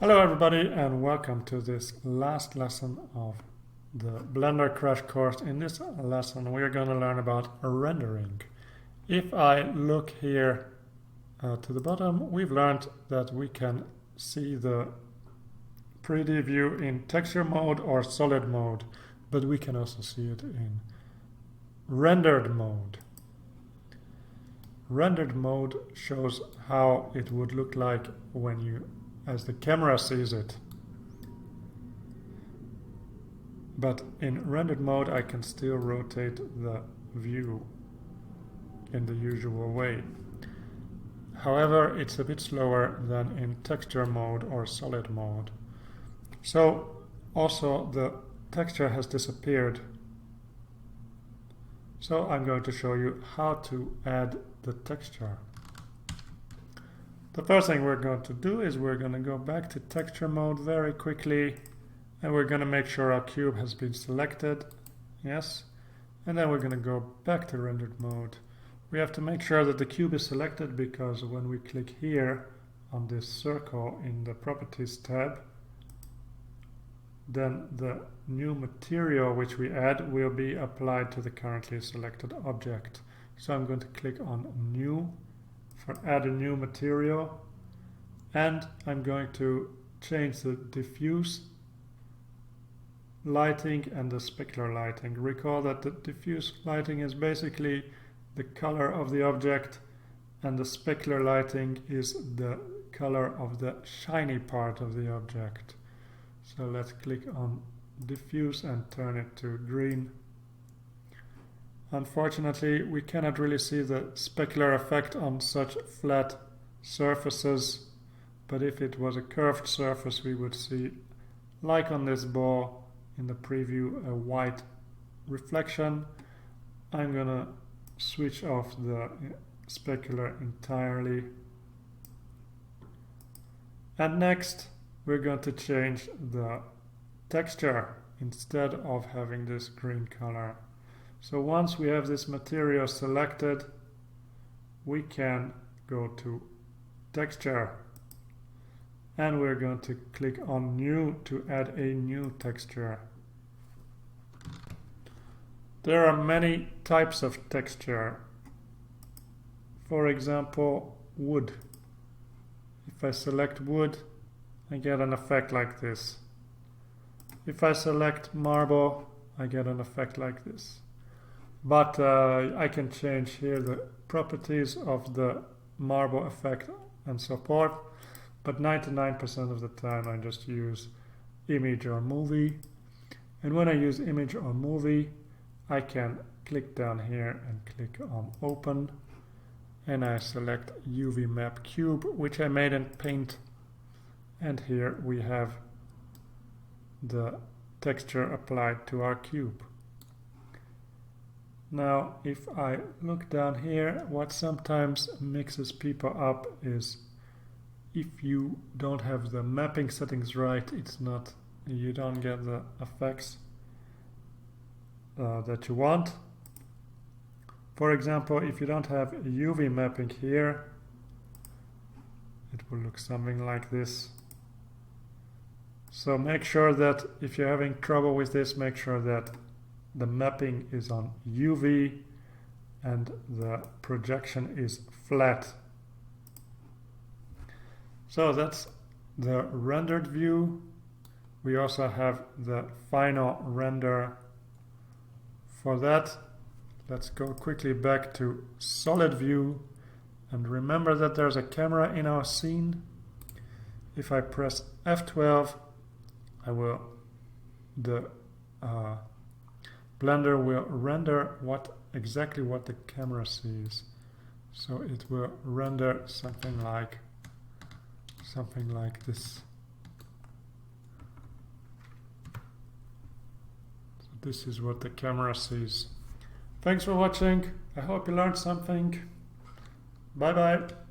Hello everybody and welcome to this last lesson of the Blender Crash Course. In this lesson we are going to learn about rendering. If I look here to the bottom, we've learned that we can see the 3D view in texture mode or solid mode, but we can also see it in rendered mode. Rendered mode shows how it would look like as the camera sees it. But in rendered mode I can still rotate the view in the usual way. However, it's a bit slower than in texture mode or solid mode. So also the texture has disappeared. So I'm going to show you how to add the texture. The first thing we're going to do is we're going to go back to texture mode very quickly, and we're going to make sure our cube has been selected. Yes. And then we're going to go back to rendered mode. We have to make sure that the cube is selected, because when we click here on this circle in the properties tab, then the new material which we add will be applied to the currently selected object. So I'm going to click on new for add a new material, and I'm going to change the diffuse lighting and the specular lighting. Recall that the diffuse lighting is basically the color of the object, and the specular lighting is the color of the shiny part of the object. So let's click on diffuse and turn it to green. Unfortunately, we cannot really see the specular effect on such flat surfaces, but if it was a curved surface we would see, like on this ball in the preview, a white reflection. I'm gonna switch off the specular entirely. And next we're going to change the texture instead of having this green color. So once we have this material selected, we can go to texture, and we're going to click on new to add a new texture. There are many types of texture. For example, wood. If I select wood, I get an effect like this. If I select marble, I get an effect like this. But I can change here the properties of the marble effect and so forth. But 99% of the time I just use image or movie. And when I use image or movie, I can click down here and click on open. And I select UV map cube, which I made in Paint. And here we have the texture applied to our cube. Now, if I look down here, what sometimes mixes people up is if you don't have the mapping settings right, you don't get the effects that you want. For example, if you don't have UV mapping here, it will look something like this. So make sure that if you're having trouble with this, make sure that the mapping is on UV and the projection is flat. So that's the rendered view. We also have the final render. For that, let's go quickly back to solid view, and remember that there's a camera in our scene. If I press F12, the Blender will render exactly what the camera sees. So it will render something like this. So this is what the camera sees. Thanks for watching. I hope you learned something. Bye bye.